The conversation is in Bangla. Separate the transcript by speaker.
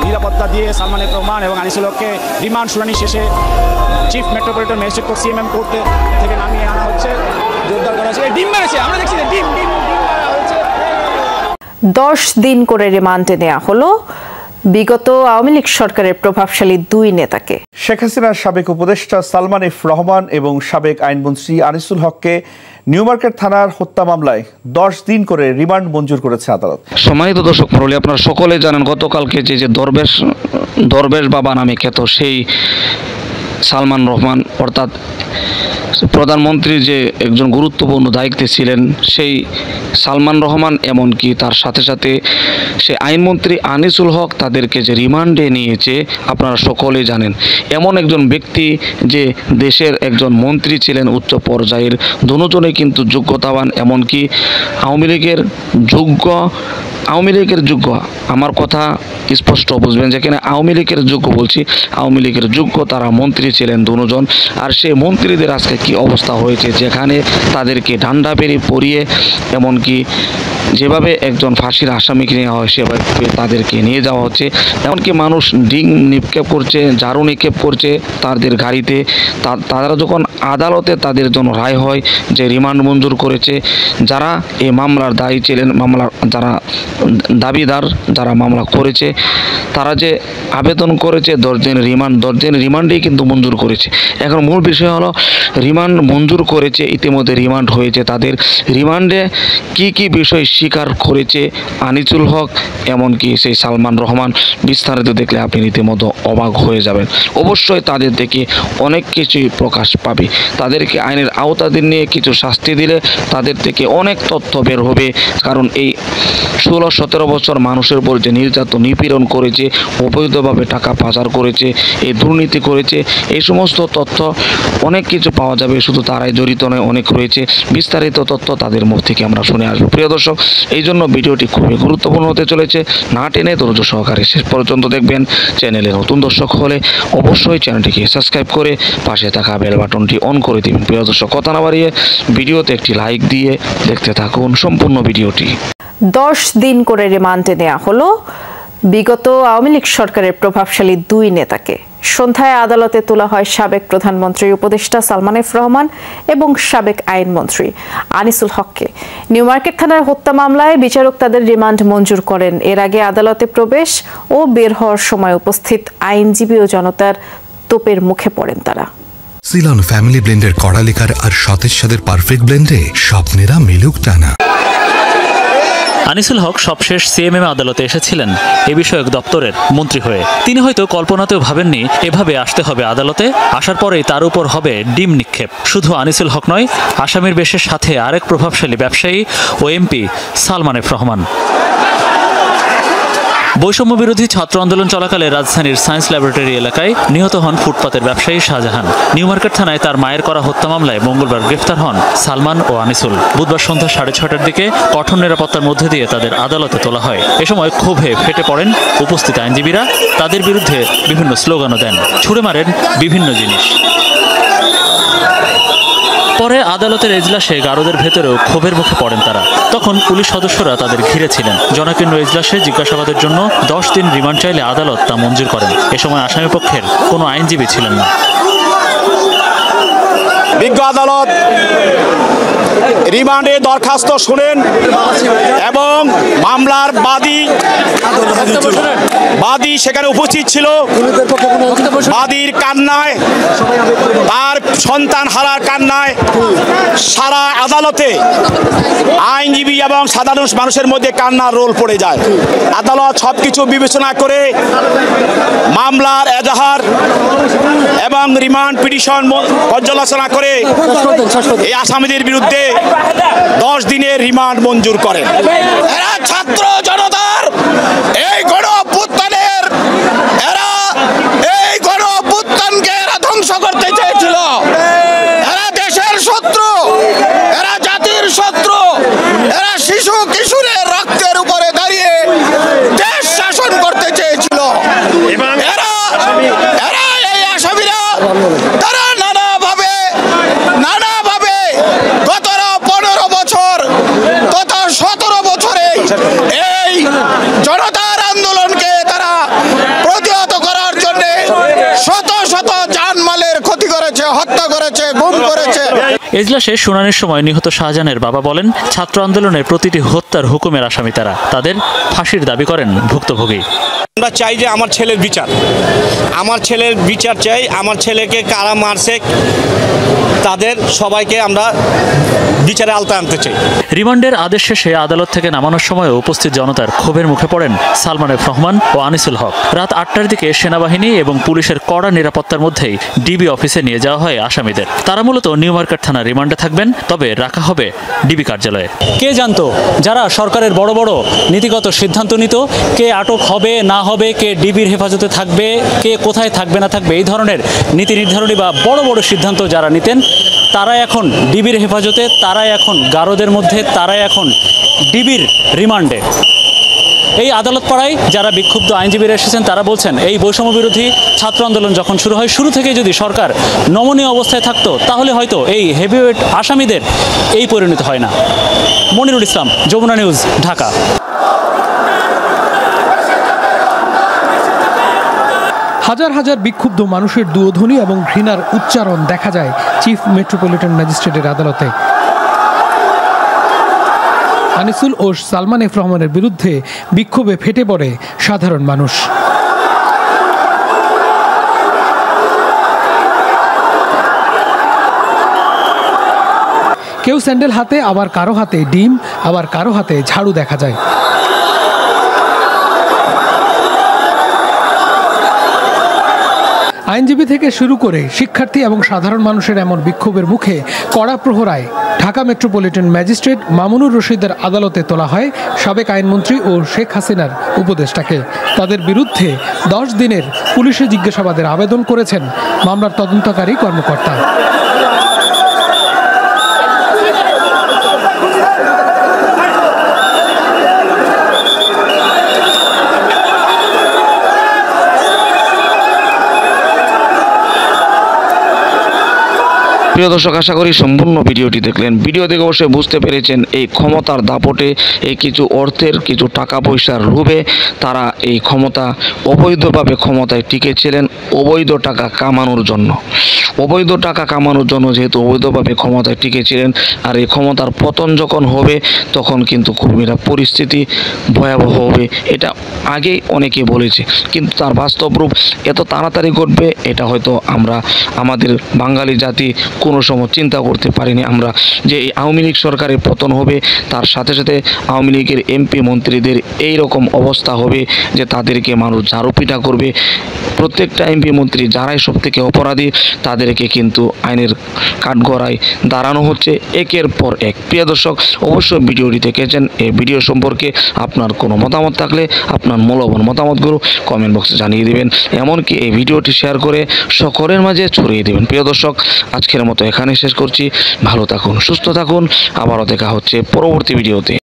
Speaker 1: নিরাপত্তা দিয়ে সালমান এফ রহমান এবং আনিসুল হককে রিমান্ড শুনানি শেষে chief metropolitan magistrate court CMM court থেকে নামিয়ে আনা হচ্ছে, জোরদার করা হচ্ছে। ডিম মেরেছে, আমরা দেখছি ডিম
Speaker 2: 10 দিন করে রিমান্ডে নেওয়া হলো বিগত আওয়ামী লীগ সরকারের প্রভাবশালী 2 নেতাকে।
Speaker 3: শেখ হাসিনার সাবেক উপদেষ্টা সালমান এফ রহমান এবং সাবেক আইনমন্ত্রী আনিসুল হককে নিউ মার্কেট থানার হত্যা মামলায় 10 দিন করে রিমান্ড মঞ্জুর করেছে আদালত।
Speaker 4: সম্মানিত দর্শক মণ্ডলী, আপনারা সকলে জানেন গতকালকে যে দরবেশ বাবা নামে খ্যাত সেই সালমান রহমান অর্থাৎ প্রধানমন্ত্রীর যে একজন গুরুত্বপূর্ণ দায়িত্বে ছিলেন সেই সালমান রহমান, এমনকি তার সাথে সাথে সে আইনমন্ত্রী আনিসুল হক তাদেরকে যে রিমান্ডে নিয়েছে আপনারা সকলেই জানেন। এমন একজন ব্যক্তি যে দেশের একজন মন্ত্রী ছিলেন উচ্চ পর্যায়ের, দুজনেই কিন্তু যোগ্যতাবান, এমনকি আওয়ামী লীগের যোগ্য, আমার কথা স্পষ্ট বুঝবেন, যেখানে আওয়ামী লীগের যোগ্য বলছি, আওয়ামী লীগের যোগ্য তারা মন্ত্রী ছিলেন দুজন। আর সেই মন্ত্রীদের আজকে কি অবস্থা হয়েছে, যেখানে তাদেরকে ডান্ডা বেরি পরিয়ে, এমনকি যেভাবে একজন ফাঁসির আসামিকে নেওয়া হয় সেভাবে তাদেরকে নিয়ে যাওয়া হচ্ছে। এমনকি মানুষ ডিং নিক্ষেপ করছে, ঝাড়ু নিক্ষেপ করছে তাদের গাড়িতে। তারা যখন আদালতে তাদের জন্য রায় হয় যে রিমান্ড মঞ্জুর করেছে, যারা এই মামলার দায়ী ছিলেন, মামলার যারা দাবিদার, যারা মামলা করেছে, তারা যে আবেদন করেছে 10 দিন রিমান্ডেই কিন্তু মঞ্জুর করেছে। এখন মূল বিষয় হলো রিমান্ড মঞ্জুর করেছে, ইতিমধ্যে রিমান্ড হয়েছে। তাদের রিমান্ডে কি বিষয় স্বীকার করেছে আনিসুল হক, এমনকি সেই সালমান রহমান, বিস্তারিত দেখলে আপনি রীতিমতো অবাক হয়ে যাবেন। অবশ্যই তাদের থেকে অনেক কিছুই প্রকাশ পাবে। তাদেরকে আইনের আওতাধীন নিয়ে কিছু শাস্তি দিলে তাদের থেকে অনেক তথ্য বের হবে। কারণ এই 16-17 বছর মানুষের উপর যে নির্যাতন নিপীড়ন করেছে, অবৈধভাবে টাকা পাচার করেছে, এই দুর্নীতি করেছে, এই সমস্ত তথ্য অনেক কিছু পাওয়া যাবে। শুধু তারাই জড়িত নয়, অনেক রয়েছে। বিস্তারিত তথ্য তাদের মুখ থেকে আমরা শুনে আসবো। প্রিয় দর্শক, এই জন্য ভিডিওটি খুবই গুরুত্বপূর্ণ হতে চলেছে। না টেনে ধৈর্য সহকারে শেষ পর্যন্ত দেখবেন। চ্যানেলে নতুন দর্শক হলে অবশ্যই চ্যানেলটিকে সাবস্ক্রাইব করে পাশে থাকা বেল বাটনটি অন করে দিবেন। প্রিয় দর্শক, কথা না বাড়িয়ে ভিডিওতে একটি লাইক দিয়ে দেখতে থাকুন সম্পূর্ণ ভিডিওটি।
Speaker 2: 10 দিন করে রিমান্ডে নেওয়া হলো বিগত আওয়ামী লীগ সরকারের প্রভাবশালী 2 নেতাকে। সন্ধ্যায় আদালতে তোলা হয় সাবেক প্রধানমন্ত্রী উপদেষ্টা সালমান এফ রহমান এবং সাবেক আইনমন্ত্রী আনিসুল হককে। নিউ মার্কেট থানার হত্যা মামলায় বিচারক তাদের রিমান্ড মঞ্জুর করেন। এর আগে আদালতে প্রবেশ ও বের হওয়ার সময় উপস্থিত আইনজীবী ও জনতার তোপের মুখে পড়েন তারা।
Speaker 5: সিলন ফ্যামিলি ব্লেন্ডের কড়া লিকার আর সতেজ স্বাদের পারফেক্ট ব্লেন্ডে স্বপ্নেরা মিলুক টানা।
Speaker 6: আনিসুল হক সবশেষ সিএমএম আদালতে এসেছিলেন এ বিষয়ক দপ্তরের মন্ত্রী হয়ে। তিনি হয়তো কল্পনাতেও ভাবেননি এভাবে আসতে হবে আদালতে। আসার পরেই তার উপর হবে ডিম নিক্ষেপ। শুধু আনিসুল হক নয়, আসামির বেশের সাথে আরেক প্রভাবশালী ব্যবসায়ী ও এমপি সালমান এফ রহমান। বৈষম্য বিরোধী ছাত্র আন্দোলন চলাকালে রাজধানীর সায়েন্স ল্যাবরেটরি এলাকায় নিহত হন ফুটপাতের ব্যবসায়ী শাহজাহান। নিউ মার্কেট থানায় তার মায়ের করা হত্যা মামলায় মঙ্গলবার গ্রেফতার হন সালমান ও আনিসুল। বুধবার সন্ধ্যা 6:30টার দিকে কঠোর নিরাপত্তার মধ্যে দিয়ে তাদের আদালতে তোলা হয়। এ সময় ক্ষোভে ফেটে পড়েন উপস্থিত আইনজীবীরা। তাদের বিরুদ্ধে বিভিন্ন স্লোগানও দেন, ছুড়ে মারেন বিভিন্ন জিনিস। পরে আদালতের এজলাসে গারদের ভেতরেও ক্ষোভের মুখে পড়েন তারা। তখন পুলিশ সদস্যরা তাদের ঘিরে ছিলেন। জনাকীর্ণ এজলাসে জিজ্ঞাসাবাদের জন্য 10 দিন রিমান্ড চাইলে আদালত তা মঞ্জুর করেন। এ সময় আসামিপক্ষের কোনো আইনজীবী ছিলেন না।
Speaker 1: বিজ্ঞ আদালত রিমান্ডের দরখাস্ত শুনেন এবং মামলার বাদী সেখানে উপস্থিত ছিল। বাদীর কান্নায়, তার সন্তান হারার কান্নায় সারা আদালতে আইনজীবী এবং সাধারণ মানুষের মধ্যে কান্নার রোল পড়ে যায়। আদালত সবকিছু বিবেচনা করে মামলার এজাহার এবং রিমান্ড পিটিশন পর্যালোচনা করে এই আসামিদের বিরুদ্ধে 10 দিনের রিমান্ড মঞ্জুর করেন। এরা ছাত্র জনতার এই গণ অভ্যুত্থানের এই গণ অভ্যুত্থানকে এরা ধ্বংস করতে চেয়েছিল। এরা দেশের শত্রু, এরা জাতির শত্রু, এরা শিশু কিশোরের রক্তের উপরে দাঁড়িয়ে দেশ শাসন করতে চেয়েছিল। এরা এই আসামিরা তারা নানাভাবে করেছে, গুম করেছে।
Speaker 6: এজলাসে শুনানির সময় নিহত শাহজাহানের বাবা বলেন, ছাত্র আন্দোলনের প্রতিটি হত্যার হুকুমের আসামি তারা। তাদের ফাঁসির দাবি করেন ভুক্তভোগী।
Speaker 7: আমরা চাই যে আমার ছেলের বিচার, আমার ছেলের বিচার চাই। আমার ছেলেকে কারা মারছে তাদের সবাইকে আমরা বিচারে আওতায় আনতে চাই।
Speaker 6: রিমান্ডের আদেশ শেষে আদালত থেকে নামানোর সময় উপস্থিত জনতার ক্ষোভের মুখে পড়েন সালমান এফ রহমান ও আনিসুল হক। রাত 8টার দিকে সেনাবাহিনী এবং পুলিশের কড়া নিরাপত্তার মধ্যেই ডিবি অফিসে নিয়ে যাওয়া হয় আসামিদের। তারা মূলত নিউ মার্কেট থানা রিমান্ডে থাকবেন, তবে রাখা হবে ডিবি কার্যালয়ে। কে জানতো যারা সরকারের বড় বড় নীতিগত সিদ্ধান্ত নিত, কে আটক হবে না হবে, কে ডিবির হেফাজতে থাকবে, কে কোথায় থাকবে না থাকবে, এই ধরনের নীতি নির্ধারণী বা বড় বড় সিদ্ধান্ত যারা নিতেন তারাই এখন ডিবির হেফাজতে, তারাই এখন গারদের মধ্যে, তারাই এখন ডিবির রিমান্ডে। এই আদালত পাড়ায় যারা বিক্ষুব্ধ আইনজীবীরা এসেছেন তারা বলছেন, এই বৈষম্য বিরোধী ছাত্র আন্দোলন যখন শুরু হয়, শুরু থেকে যদি সরকার নমনীয় অবস্থায় থাকতো তাহলে হয়তো এই হেভিওয়েট আসামিদের এই পরিণতি হয় না। মনিরুল ইসলাম, যমুনা নিউজ, ঢাকা।
Speaker 8: হাজার হাজার বিক্ষুব্ধ মানুষের দুধ্বনি এবং ঘৃণার উচ্চারণ দেখা যায় চিফ মেট্রোপলিটন ম্যাজিস্ট্রেটের আদালতে। আনিসুল ও সালমান এফ রহমানের বিরুদ্ধে বিক্ষোভে ফেটে পড়ে সাধারণ মানুষ। কেউ স্যান্ডেল হাতে, আবার কারো হাতে ডিম, আবার কারো হাতে ঝাড়ু দেখা যায়। আইনজীবী থেকে শুরু করে শিক্ষার্থী এবং সাধারণ মানুষের এমন বিক্ষোভের মুখে কড়া প্রহরায় ঢাকা মেট্রোপলিটন ম্যাজিস্ট্রেট মামুনুর রশিদের আদালতে তোলা হয় সাবেক আইনমন্ত্রী ও শেখ হাসিনার উপদেষ্টাকে। তাদের বিরুদ্ধে 10 দিনের পুলিশি জিজ্ঞাসাবাদের আবেদন করেছেন মামলার তদন্তকারী কর্মকর্তা।
Speaker 4: প্রিয় দর্শক, আশা করি সম্পূর্ণ ভিডিওটি দেখলেন। ভিডিও দেখে অবশ্যই বুঝতে পেরেছেন এই ক্ষমতার দাপটে, এই কিছু অর্থের, কিছু টাকা পয়সার লোভে তারা এই ক্ষমতা অবৈধভাবে ক্ষমতায় টিকেছিলেন অবৈধ টাকা কামানোর জন্য। অবৈধ টাকা কামানোর জন্য যেহেতু অবৈধভাবে ক্ষমতায় টিকেছিলেন, আর এই ক্ষমতার পতন যখন হবে তখন কিন্তু কর্মীরা পরিস্থিতি ভয়াবহ হবে। এটা আগেই অনেকে বলেছে, কিন্তু তার বাস্তব রূপ এত তাড়াতাড়ি ঘটবে এটা হয়তো আমরা আমাদের বাঙালি জাতি কোনো সময় চিন্তা করতে পারিনি আমরা, যে এই আওয়ামী লীগ সরকারের পতন হবে, তার সাথে সাথে আওয়ামী লীগের এমপি মন্ত্রীদের এই রকম অবস্থা হবে যে তাদেরকে মানুষ ঝাড়ুপিটা করবে। প্রত্যেকটা এমপি মন্ত্রী যারাই সব থেকে অপরাধী তাদেরকে কিন্তু আইনের কাঠগড়ায় দাঁড়ানো হচ্ছে একের পর এক। প্রিয় দর্শক, অবশ্যই ভিডিওটি দেখেছেন। এই ভিডিও সম্পর্কে আপনার কোনো মতামত থাকলে আপনার মূল্যবান মতামতগুলো কমেন্ট বক্সে জানিয়ে দেবেন, এমনকি এই ভিডিওটি শেয়ার করে সকলের মাঝে ছড়িয়ে দেবেন। প্রিয় দর্শক, আজকের মতো এখানে শেষ করছি। ভালো থাকুন, সুস্থ থাকুন, আবারও দেখা হচ্ছে পরবর্তী ভিডিওতে।